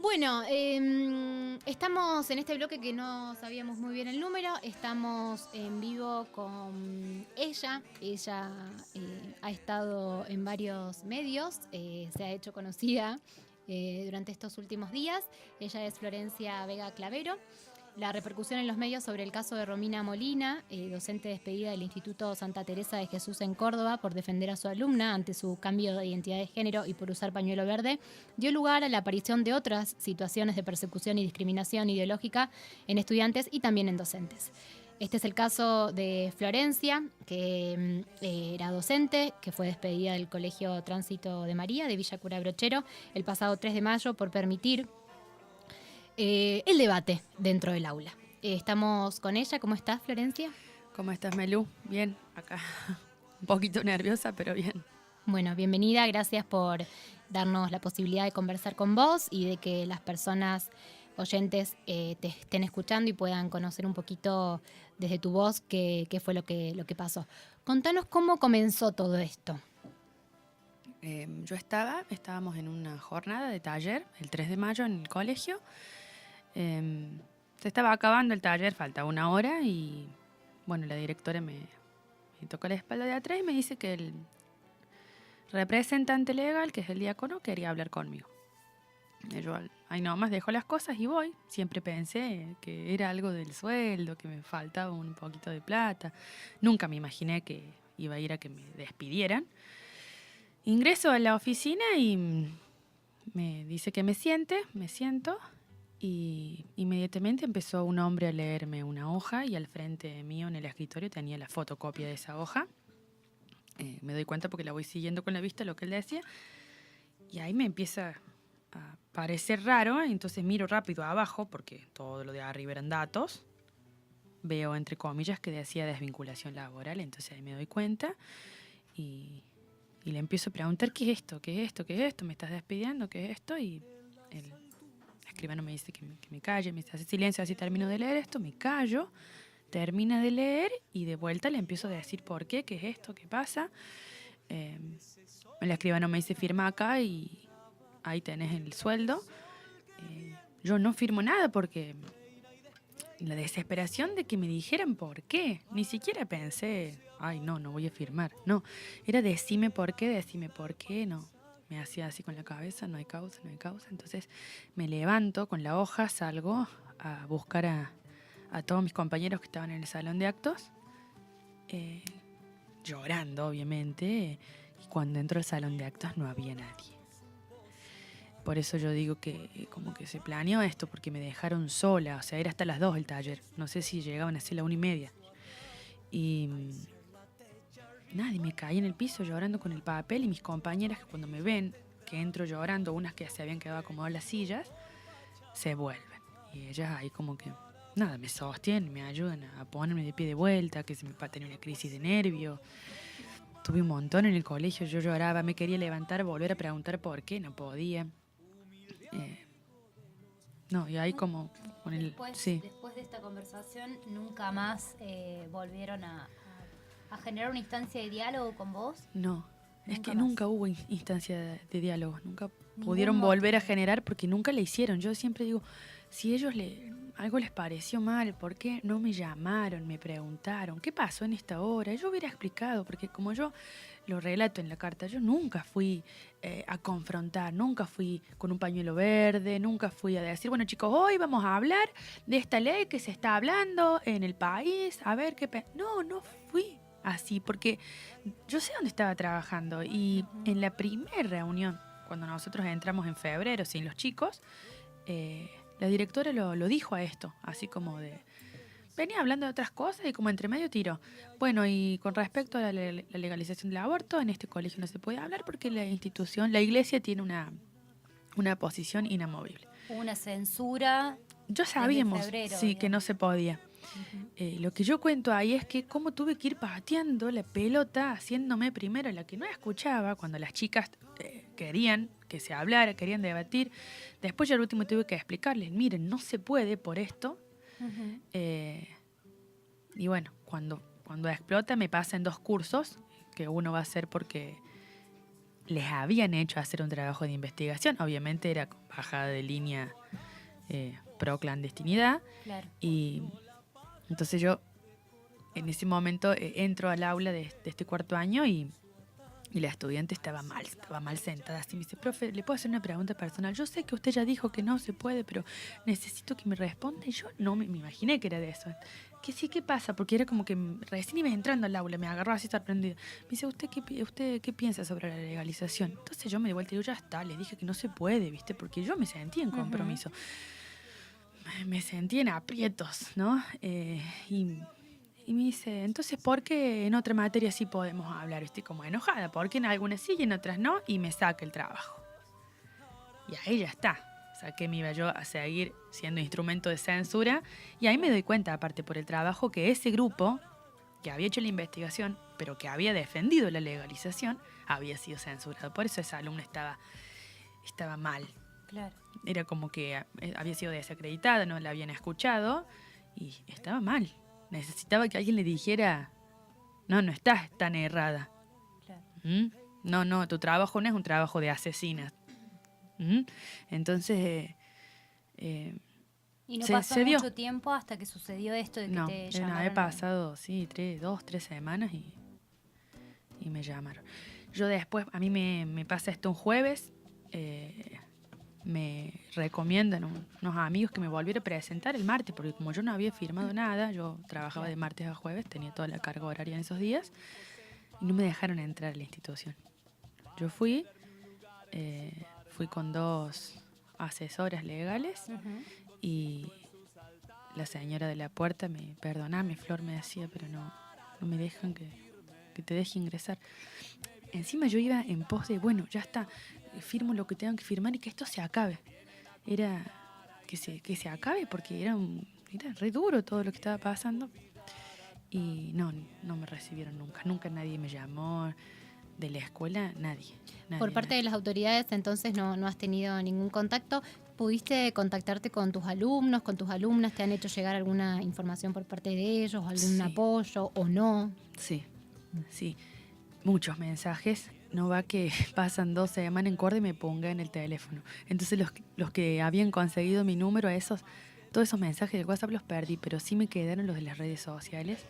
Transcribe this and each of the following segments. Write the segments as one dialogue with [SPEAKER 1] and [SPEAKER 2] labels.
[SPEAKER 1] Bueno, estamos en este bloque que no sabíamos muy bien el número. Estamos en vivo con ella. Ella ha estado en varios medios, se ha hecho conocida durante estos últimos días. Ella es Florencia Vega Clavero. La repercusión en los medios sobre el caso de Romina Molina, docente despedida del Instituto Santa Teresa de Jesús en Córdoba por defender a su alumna ante su cambio de identidad de género y por usar pañuelo verde, dio lugar a la aparición de otras situaciones de persecución y discriminación ideológica en estudiantes y también en docentes. Este es el caso de Florencia, que era docente, que fue despedida del Colegio Tránsito de María de Villa Cura Brochero el pasado 3 de mayo por permitir el debate dentro del aula. Estamos con ella. ¿Cómo estás, Florencia?
[SPEAKER 2] ¿Cómo estás, Melu? Bien, acá. Un poquito nerviosa, pero bien.
[SPEAKER 1] Bueno, bienvenida. Gracias por darnos la posibilidad de conversar con vos y de que las personas oyentes te estén escuchando y puedan conocer un poquito desde tu voz qué fue lo que pasó. Contanos cómo comenzó todo esto.
[SPEAKER 2] Estábamos en una jornada de taller el 3 de mayo en el colegio. Se estaba acabando el taller, faltaba una hora y, bueno, la directora me tocó la espalda de atrás y me dice que el representante legal, que es el diácono, quería hablar conmigo. Y yo ahí nomás dejo las cosas y voy. Siempre pensé que era algo del sueldo, que me faltaba un poquito de plata. Nunca me imaginé que iba a ir a que me despidieran. Ingreso a la oficina y me dice que me siento y inmediatamente empezó un hombre a leerme una hoja y al frente mío en el escritorio tenía la fotocopia de esa hoja. Me doy cuenta porque la voy siguiendo con la vista lo que él decía y ahí me empieza a parecer raro, entonces miro rápido abajo porque todo lo de arriba eran datos. Veo entre comillas que decía desvinculación laboral, entonces ahí me doy cuenta y le empiezo a preguntar, ¿qué es esto? ¿Qué es esto? ¿Qué es esto? ¿Me estás despidiendo? ¿Qué es esto? Y el escribano me dice que me calle, me hace silencio, así termino de leer esto, me callo, termina de leer y de vuelta le empiezo a decir por qué, qué es esto, qué pasa. El escribano me dice, firma acá y ahí tenés el sueldo. Yo no firmo nada porque la desesperación de que me dijeran por qué. Ni siquiera pensé, ay, no voy a firmar. No, era decime por qué, no. Me hacía así con la cabeza, no hay causa. Entonces me levanto con la hoja, salgo a buscar a todos mis compañeros que estaban en el salón de actos, llorando, obviamente. Y cuando entro al salón de actos no había nadie. Por eso yo digo que como que se planeó esto, porque me dejaron sola. O sea, era hasta las 2 el taller. No sé si llegaban a ser la 1:30. Y nada, y me caí en el piso llorando con el papel. Y mis compañeras, que cuando me ven que entro llorando, unas que se habían quedado acomodadas las sillas, se vuelven. Y ellas ahí como que, nada, me sostienen, me ayudan a ponerme de pie de vuelta, que se me va a tener una crisis de nervio. Tuve un montón en el colegio, yo lloraba, me quería levantar, volver a preguntar por qué, no podía. No, y ahí como con el... Sí.
[SPEAKER 1] Después de esta conversación, ¿nunca más volvieron a generar una instancia de diálogo con vos?
[SPEAKER 2] No, es que
[SPEAKER 1] más.
[SPEAKER 2] nunca hubo instancia de diálogo, nunca
[SPEAKER 1] Ningún
[SPEAKER 2] pudieron volver a
[SPEAKER 1] motivo.
[SPEAKER 2] generar porque nunca le hicieron. Yo siempre digo, si ellos algo les pareció mal, ¿por qué no me llamaron, me preguntaron qué pasó en esta hora? Yo hubiera explicado, porque como yo lo relato en la carta, yo nunca fui a confrontar, nunca fui con un pañuelo verde, nunca fui a decir, bueno chicos, hoy vamos a hablar de esta ley que se está hablando en el país, a ver qué... No fui así, porque yo sé dónde estaba trabajando y en la primera reunión, cuando nosotros entramos en febrero sin los chicos, la directora lo dijo a esto, así como de... Venía hablando de otras cosas y como entre medio tiró. Bueno, y con respecto a la legalización del aborto, en este colegio no se puede hablar porque la institución, la iglesia tiene una posición inamovible.
[SPEAKER 1] Una censura.
[SPEAKER 2] Yo sabíamos,
[SPEAKER 1] febrero,
[SPEAKER 2] sí, que no se podía. Lo que yo cuento ahí es que cómo tuve que ir pateando la pelota, haciéndome primero la que no escuchaba, cuando las chicas querían que se hablara, querían debatir. Después ya al último tuve que explicarles, miren, no se puede por esto. Y bueno, cuando explota me pasa en 2 cursos, que uno va a hacer porque les habían hecho hacer un trabajo de investigación. Obviamente era con bajada de línea pro clandestinidad.
[SPEAKER 3] Claro.
[SPEAKER 2] Y entonces yo en ese momento entro al aula de este cuarto año y la estudiante estaba mal sentada. Así me dice, profe, ¿le puedo hacer una pregunta personal? Yo sé que usted ya dijo que no se puede, pero necesito que me responda. Y yo no me imaginé que era de eso. Que sí, ¿qué pasa? Porque era como que recién iba entrando al aula, me agarró así sorprendido. Me dice, ¿usted qué piensa sobre la legalización? Entonces yo me di vuelta y digo, ya está, le dije que no se puede, ¿viste? Porque yo me sentía en compromiso. Me sentía en aprietos, ¿no? Y me dice, entonces, ¿por qué en otra materia sí podemos hablar? Estoy como enojada, ¿por qué en algunas sí y en otras no? Y me saca el trabajo. Y ahí ya está. O sea, que me iba yo a seguir siendo instrumento de censura. Y ahí me doy cuenta, aparte por el trabajo, que ese grupo que había hecho la investigación, pero que había defendido la legalización, había sido censurado. Por eso esa alumna estaba mal.
[SPEAKER 3] Claro.
[SPEAKER 2] Era como que había sido desacreditada, no la habían escuchado y estaba mal. Necesitaba que alguien le dijera, no estás tan errada.
[SPEAKER 3] Claro.
[SPEAKER 2] No, tu trabajo no es un trabajo de asesinas. Entonces,
[SPEAKER 3] Y no
[SPEAKER 2] se
[SPEAKER 3] pasó
[SPEAKER 2] dio.
[SPEAKER 3] mucho tiempo hasta que sucedió esto de que
[SPEAKER 2] No,
[SPEAKER 3] te llamaron.
[SPEAKER 2] había pasado, sí, 3 semanas y me llamaron. Yo después, a mí me pasa esto un jueves, me recomiendan unos amigos que me volviera a presentar el martes, porque como yo no había firmado nada, yo trabajaba de martes a jueves, tenía toda la carga horaria en esos días, y no me dejaron entrar a la institución. Yo fui con 2 asesoras legales y la señora de la puerta perdoname, Flor, me decía, pero no me dejan que te deje ingresar. Encima yo iba en pos de, bueno, ya está, firmo lo que tengan que firmar y que esto se acabe. Era que se acabe porque era re duro todo lo que estaba pasando. Y no me recibieron nunca nadie me llamó de la escuela, nadie.
[SPEAKER 1] Por parte de las autoridades, entonces no has tenido ningún contacto. ¿Pudiste contactarte con tus alumnos, con tus alumnas? ¿Te han hecho llegar alguna información por parte de ellos, algún apoyo o no?
[SPEAKER 2] Sí, muchos mensajes. No va que pasan 2 semanas en corte y me ponga en el teléfono. Entonces los que habían conseguido mi número, todos esos mensajes de WhatsApp los perdí, pero sí me quedaron los de las redes sociales.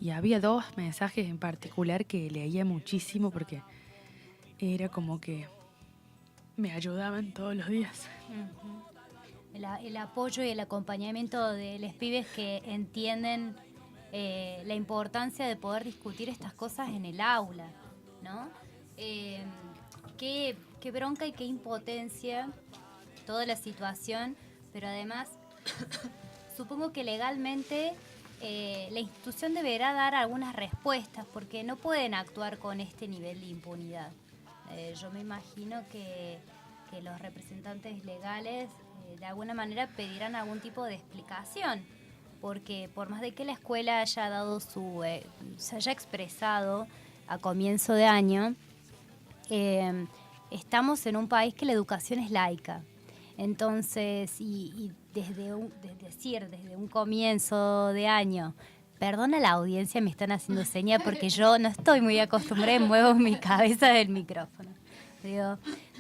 [SPEAKER 2] Y había 2 mensajes en particular que leía muchísimo porque era como que me ayudaban todos los días.
[SPEAKER 3] El apoyo y el acompañamiento de los pibes que entienden la importancia de poder discutir estas cosas en el aula, ¿no? Qué bronca y qué impotencia toda la situación, pero además supongo que legalmente la institución deberá dar algunas respuestas porque no pueden actuar con este nivel de impunidad. Yo me imagino que los representantes legales de alguna manera pedirán algún tipo de explicación, porque por más de que la escuela haya dado se haya expresado a comienzo de año, estamos en un país que la educación es laica. Entonces, y desde un comienzo de año, perdona la audiencia, me están haciendo señas porque yo no estoy muy acostumbrada, muevo mi cabeza del micrófono.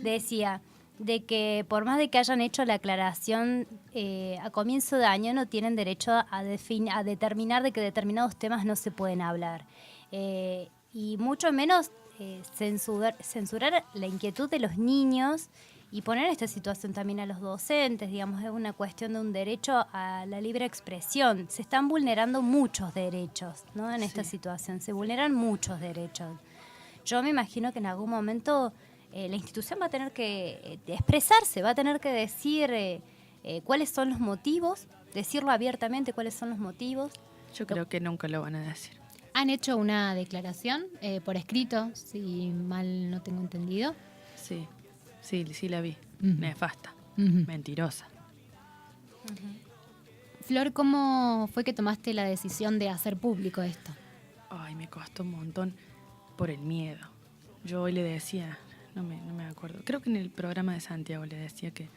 [SPEAKER 3] Decía de que por más de que hayan hecho la aclaración a comienzo de año, no tienen derecho a determinar de que determinados temas no se pueden hablar. Y mucho menos censurar la inquietud de los niños y poner en esta situación también a los docentes. Digamos, es una cuestión de un derecho a la libre expresión. Se están vulnerando muchos derechos, ¿no? En esta situación se vulneran muchos derechos. Yo me imagino que en algún momento la institución va a tener que expresarse, va a tener que decir cuáles son los motivos, decirlo abiertamente cuáles son los motivos.
[SPEAKER 2] Yo creo que nunca lo van a decir.
[SPEAKER 1] ¿Han hecho una declaración por escrito, si mal no tengo entendido?
[SPEAKER 2] Sí la vi. Nefasta, mentirosa.
[SPEAKER 1] Flor, ¿cómo fue que tomaste la decisión de hacer público esto?
[SPEAKER 2] Ay, me costó un montón por el miedo. Yo hoy le decía, no me acuerdo, creo que en el programa de Santiago le decía que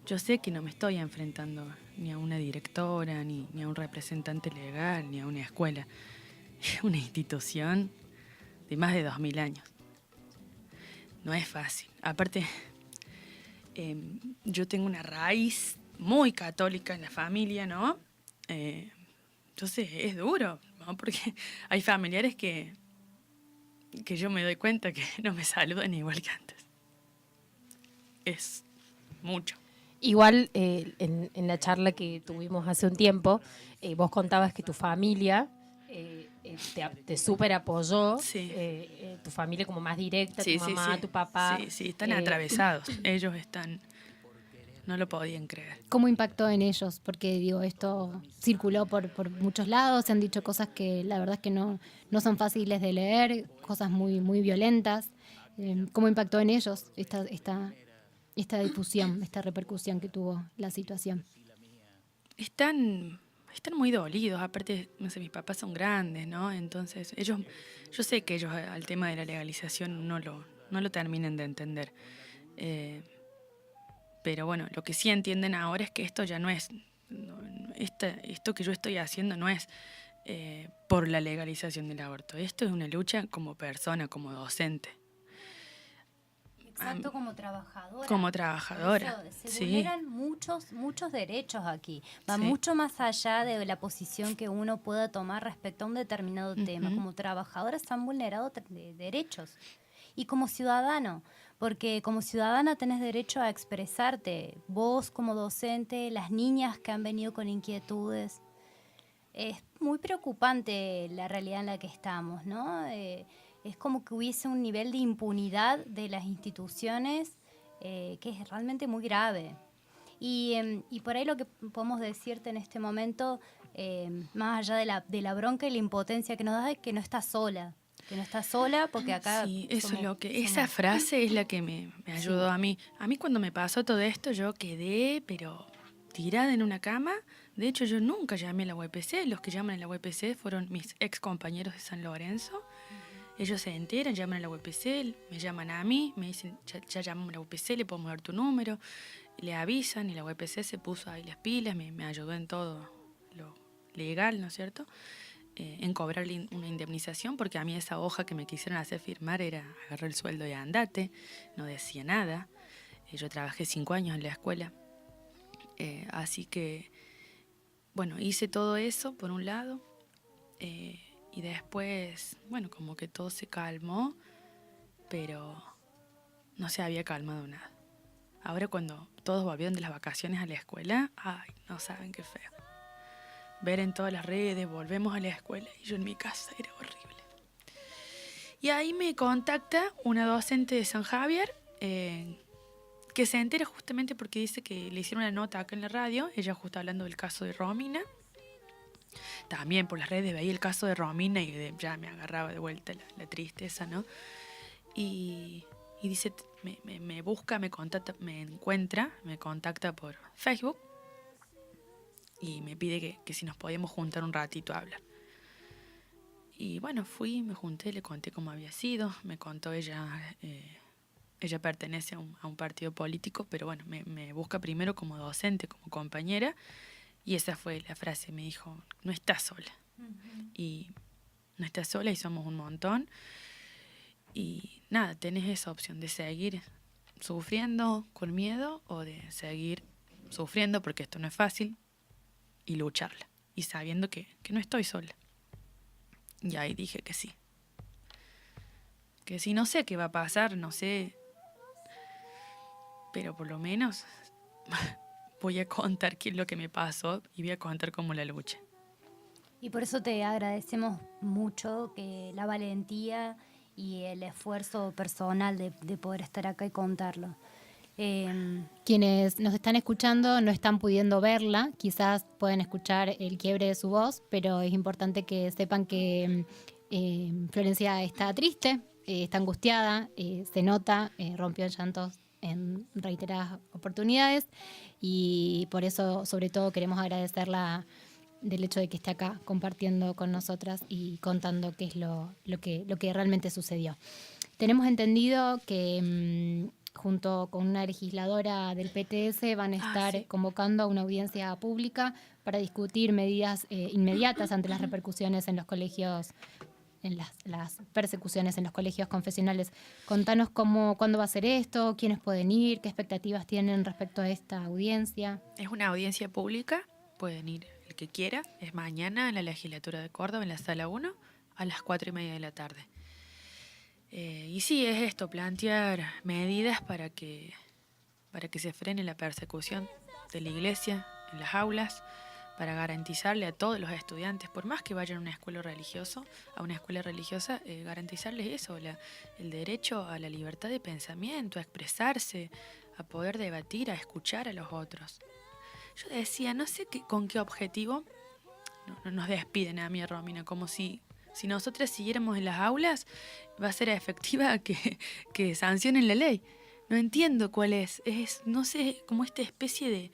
[SPEAKER 2] yo sé que no me estoy enfrentando ni a una directora, ni a un representante legal, ni a una escuela. Es una institución de más de 2000 años. no es fácil. Aparte, yo tengo una raíz muy católica en la familia, ¿no? Entonces es duro, ¿no? Porque hay familiares que yo me doy cuenta que no me saludan igual que antes. Es mucho.
[SPEAKER 4] Igual, en la charla que tuvimos hace un tiempo, vos contabas que tu familia te súper apoyó,
[SPEAKER 2] Sí.
[SPEAKER 4] Tu familia como más directa,
[SPEAKER 2] Sí,
[SPEAKER 4] tu
[SPEAKER 2] sí,
[SPEAKER 4] mamá,
[SPEAKER 2] sí.
[SPEAKER 4] tu papá.
[SPEAKER 2] Sí, están atravesados. Ellos están... No lo podían creer.
[SPEAKER 1] ¿Cómo impactó en ellos? Porque digo, esto circuló por muchos lados, se han dicho cosas que la verdad es que no son fáciles de leer, cosas muy, muy violentas. ¿Cómo impactó en ellos esta difusión, esta repercusión que tuvo la situación?
[SPEAKER 2] Están muy dolidos, aparte, no sé, mis papás son grandes, ¿no? Entonces, yo sé que ellos al tema de la legalización no lo terminan de entender. Pero bueno, lo que sí entienden ahora es que esto ya no es, esto que yo estoy haciendo no es por la legalización del aborto. Esto es una lucha como persona, como docente.
[SPEAKER 3] Exacto, como trabajadora.
[SPEAKER 2] Como trabajadora,
[SPEAKER 3] Por eso, se
[SPEAKER 2] sí.
[SPEAKER 3] vulneran muchos derechos aquí. Va
[SPEAKER 2] Sí.
[SPEAKER 3] mucho más allá de la posición que uno pueda tomar respecto a un determinado tema. Como trabajadora están vulnerados derechos. Y como ciudadano, porque como ciudadana tenés derecho a expresarte. Vos como docente, las niñas que han venido con inquietudes. Es muy preocupante la realidad en la que estamos, ¿no? Es como que hubiese un nivel de impunidad de las instituciones que es realmente muy grave. Y por ahí lo que podemos decirte en este momento, más allá de la bronca y la impotencia que nos da, es que no estás sola. Que no estás sola porque acá...
[SPEAKER 2] Sí, eso es lo que... Esa frase es la que me ayudó
[SPEAKER 3] Sí.
[SPEAKER 2] a mí. A mí cuando me pasó todo esto, yo quedé, pero tirada en una cama. De hecho, yo nunca llamé a la UPC. Los que llaman a la UPC fueron mis ex compañeros de San Lorenzo. Ellos se enteran, llaman a la UPC, me llaman a mí, me dicen, ya llamamos a la UPC, le podemos dar tu número. Le avisan y la UPC se puso ahí las pilas, me ayudó en todo lo legal, ¿no es cierto? En cobrar una indemnización, porque a mí esa hoja que me quisieron hacer firmar era agarrar el sueldo y andate, no decía nada. Yo trabajé 5 años en la escuela, así que, bueno, hice todo eso por un lado, y después, bueno, como que todo se calmó, pero no se había calmado nada. Ahora cuando todos volvieron de las vacaciones a la escuela, ay, no saben qué feo. Ver en todas las redes, volvemos a la escuela, y yo en mi casa era horrible. Y ahí me contacta una docente de San Javier, que se entera justamente porque dice que le hicieron una nota acá en la radio, ella justo hablando del caso de Romina. También por las redes veía el caso de Romina y ya me agarraba de vuelta la tristeza, ¿no? Y dice, me busca, me contacta, me encuentra, me contacta por Facebook. Y me pide que si nos podíamos juntar un ratito a hablar. Y bueno, fui, me junté, le conté cómo había sido. Me contó ella pertenece a un partido político, pero bueno, me busca primero como docente, como compañera. Y esa fue la frase, me dijo, no estás sola. Y no estás sola y somos un montón. Y nada, tenés esa opción de seguir sufriendo con miedo o de seguir sufriendo, porque esto no es fácil, y lucharla, y sabiendo que no estoy sola. Y ahí dije que sí. Que sí, no sé qué va a pasar, no sé. Pero por lo menos voy a contar qué es lo que me pasó y voy a contar cómo la luché.
[SPEAKER 3] Y por eso te agradecemos mucho que la valentía y el esfuerzo personal de poder estar acá y contarlo.
[SPEAKER 1] Quienes nos están escuchando no están pudiendo verla, quizás pueden escuchar el quiebre de su voz, pero es importante que sepan que Florencia está triste, está angustiada, se nota, rompió en llantos en reiteradas oportunidades y por eso sobre todo queremos agradecerla del hecho de que esté acá compartiendo con nosotras y contando qué es lo que realmente sucedió. Tenemos entendido que junto con una legisladora del PTS van a estar convocando a una audiencia pública para discutir medidas inmediatas ante las repercusiones en los colegios las persecuciones en los colegios confesionales. Contanos cuándo va a ser esto, quiénes pueden ir, qué expectativas tienen respecto a esta audiencia.
[SPEAKER 2] Es una audiencia pública, pueden ir el que quiera. Es mañana en la Legislatura de Córdoba, en la Sala 1, a las 4:30 de la tarde. Y sí, es esto, plantear medidas para que se frene la persecución de la Iglesia en las aulas, para garantizarle a todos los estudiantes, por más que vayan a una escuela religiosa, garantizarles eso, el derecho a la libertad de pensamiento, a expresarse, a poder debatir, a escuchar a los otros. Yo decía, no sé con qué objetivo no nos despiden a mí, a Romina, como si nosotras siguiéramos en las aulas, va a ser efectiva que sancionen la ley. No entiendo cuál es. No sé, como esta especie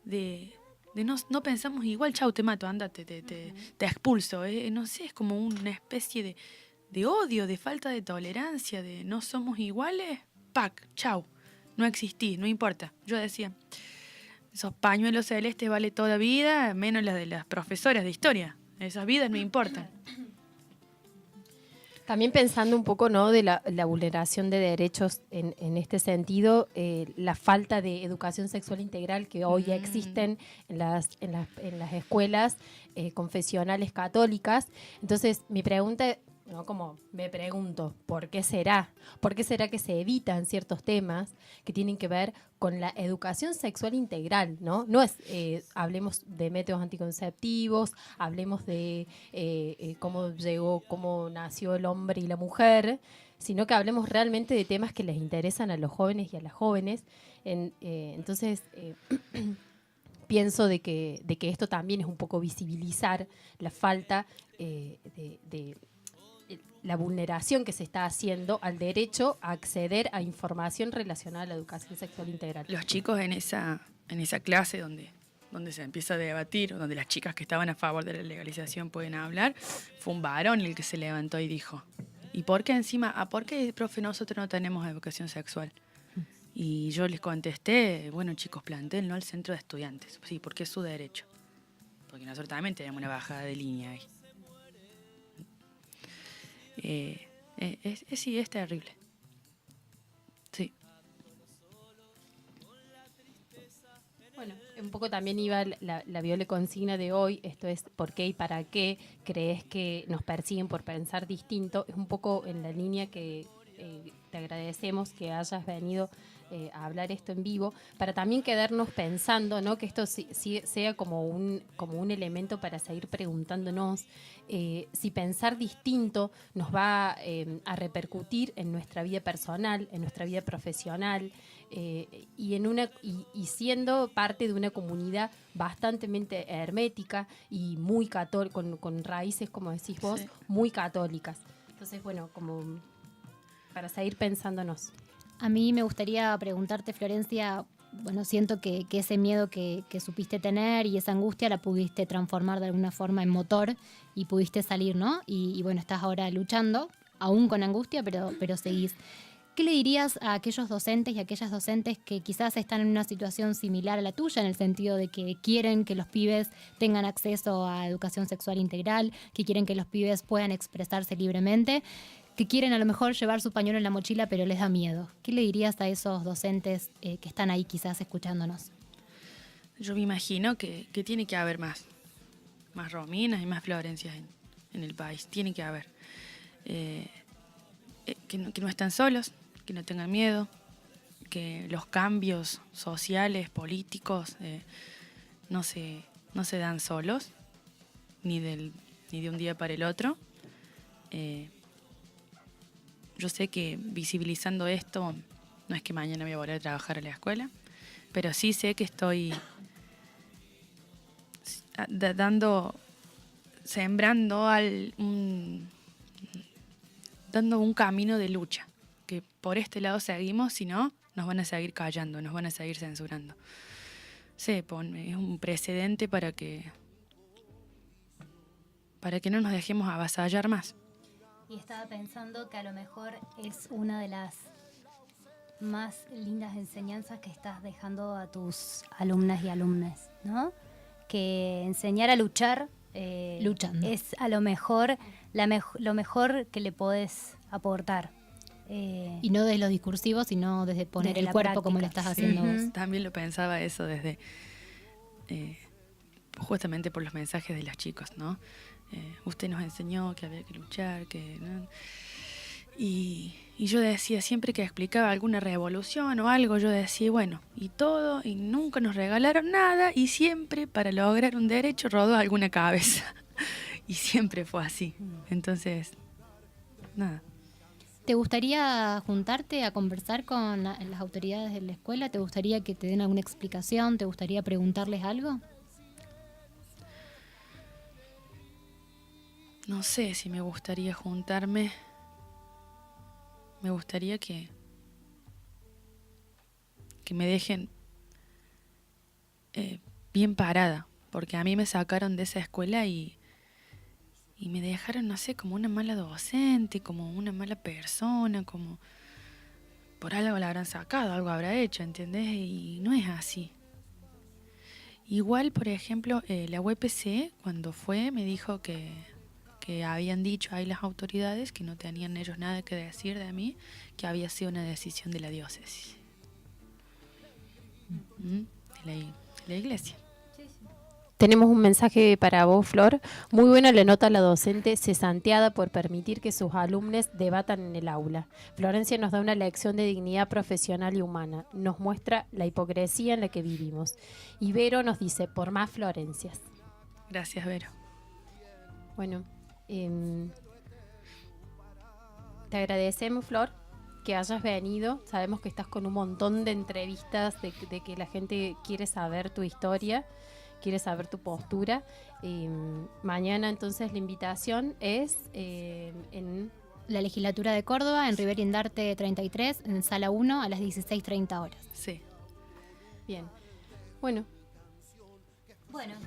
[SPEAKER 2] de no pensamos igual, chau, te mato, andate, te expulso. No sé, es como una especie de odio, de falta de tolerancia, de no somos iguales, pac, chau, no existís, no importa. Yo decía, esos pañuelos celestes vale toda vida, menos las de las profesoras de historia. Esas vidas no importan.
[SPEAKER 4] También pensando un poco, ¿no?, de la vulneración de derechos en este sentido, la falta de educación sexual integral que hoy ya existen en las escuelas confesionales católicas. Entonces, mi pregunta, ¿no?, como me pregunto, ¿por qué será? ¿Por qué será que se evitan ciertos temas que tienen que ver con la educación sexual integral, ¿no? No es, hablemos de métodos anticonceptivos, hablemos de cómo nació el hombre y la mujer, sino que hablemos realmente de temas que les interesan a los jóvenes y a las jóvenes. Entonces, pienso de que esto también es un poco visibilizar la falta de la vulneración que se está haciendo al derecho a acceder a información relacionada a la educación sexual integral.
[SPEAKER 2] Los chicos en esa clase donde se empieza a debatir, donde las chicas que estaban a favor de la legalización pueden hablar, fue un varón el que se levantó y dijo, ¿y por qué encima? ¿Por qué, profe, nosotros no tenemos educación sexual? Y yo les contesté, bueno, chicos, plantéenlo al centro de estudiantes. Sí, porque es su derecho. Porque nosotros también tenemos una bajada de línea ahí. Sí, es terrible. Sí.
[SPEAKER 4] Bueno, un poco también iba la Viole consigna de hoy, esto es ¿por qué y para qué crees que nos persiguen por pensar distinto? Es un poco en la línea que te agradecemos que hayas venido a hablar esto en vivo, para también quedarnos pensando, ¿no?, que esto sea como un elemento para seguir preguntándonos si pensar distinto nos va a repercutir en nuestra vida personal, en nuestra vida profesional, y siendo parte de una comunidad bastante hermética y muy católica, con raíces, como decís vos, sí, muy católicas. Entonces, bueno, como para seguir pensándonos.
[SPEAKER 1] A mí me gustaría preguntarte, Florencia, bueno, siento que ese miedo que supiste tener y esa angustia la pudiste transformar de alguna forma en motor y pudiste salir, ¿no? Y bueno, estás ahora luchando, aún con angustia, pero seguís. ¿Qué le dirías a aquellos docentes y a aquellas docentes que quizás están en una situación similar a la tuya, en el sentido de que quieren que los pibes tengan acceso a educación sexual integral, que quieren que los pibes puedan expresarse libremente, que quieren a lo mejor llevar su pañuelo en la mochila pero les da miedo? ¿Qué le dirías a esos docentes que están ahí quizás escuchándonos?
[SPEAKER 2] Yo me imagino que tiene que haber más Rominas y más Florencias en el país. Tiene que haber. Que no están solos, que no tengan miedo, que los cambios sociales, políticos, no se dan solos, ni de un día para el otro. Yo sé que visibilizando esto, no es que mañana voy a volver a trabajar a la escuela, pero sí sé que estoy dando un camino de lucha, que por este lado seguimos, si no, nos van a seguir callando, nos van a seguir censurando. Es un precedente para que no nos dejemos avasallar más.
[SPEAKER 3] Y estaba pensando que a lo mejor es una de las más lindas enseñanzas que estás dejando a tus alumnas y alumnos, ¿no? Que enseñar a luchar
[SPEAKER 1] luchando
[SPEAKER 3] es a lo mejor lo mejor que le podés aportar.
[SPEAKER 1] Y no desde lo discursivo, sino desde poner
[SPEAKER 3] Desde
[SPEAKER 1] el
[SPEAKER 3] la
[SPEAKER 1] cuerpo como lo
[SPEAKER 3] práctica.
[SPEAKER 1] estás haciendo vos.
[SPEAKER 2] Ujú. También lo pensaba eso desde, justamente por los mensajes de los chicos, ¿no? Usted nos enseñó que había que luchar, que ¿no? Y yo decía, siempre que explicaba alguna revolución o algo, yo decía, bueno, y todo, y nunca nos regalaron nada, y siempre para lograr un derecho rodó alguna cabeza. Y siempre fue así. Entonces, nada.
[SPEAKER 1] ¿Te gustaría juntarte a conversar con las autoridades de la escuela? ¿Te gustaría que te den alguna explicación? ¿Te gustaría preguntarles algo?
[SPEAKER 2] No sé si me gustaría juntarme. Me gustaría que me dejen bien parada, porque a mí me sacaron de esa escuela y me dejaron, no sé, como una mala docente, como una mala persona, como por algo la habrán sacado, algo habrá hecho, ¿entendés? Y no es así. Igual, por ejemplo, la UPC cuando fue me dijo que habían dicho ahí las autoridades que no tenían ellos nada que decir de mí, que había sido una decisión de la diócesis. De la iglesia.
[SPEAKER 4] Tenemos un mensaje para vos, Flor. Muy buena la nota a la docente cesanteada por permitir que sus alumnos debatan en el aula. Florencia nos da una lección de dignidad profesional y humana. Nos muestra la hipocresía en la que vivimos. Y Vero nos dice, por más Florencias.
[SPEAKER 2] Gracias, Vero.
[SPEAKER 4] Bueno, te agradecemos, Flor, que hayas venido. Sabemos que estás con un montón de entrevistas, de que la gente quiere saber tu historia, quiere saber tu postura. Mañana entonces la invitación es en
[SPEAKER 1] La Legislatura de Córdoba, en Rivera Indarte 33, en Sala 1, a las 16:30 horas.
[SPEAKER 2] Sí.
[SPEAKER 4] Bien. Bueno,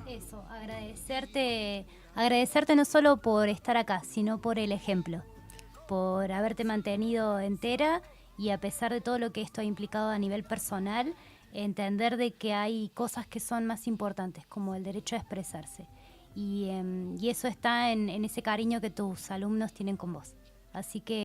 [SPEAKER 3] eso, agradecerte no solo por estar acá, sino por el ejemplo, por haberte mantenido entera y a pesar de todo lo que esto ha implicado a nivel personal, entender de que hay cosas que son más importantes, como el derecho a expresarse. Y eso está en ese cariño que tus alumnos tienen con vos. Así que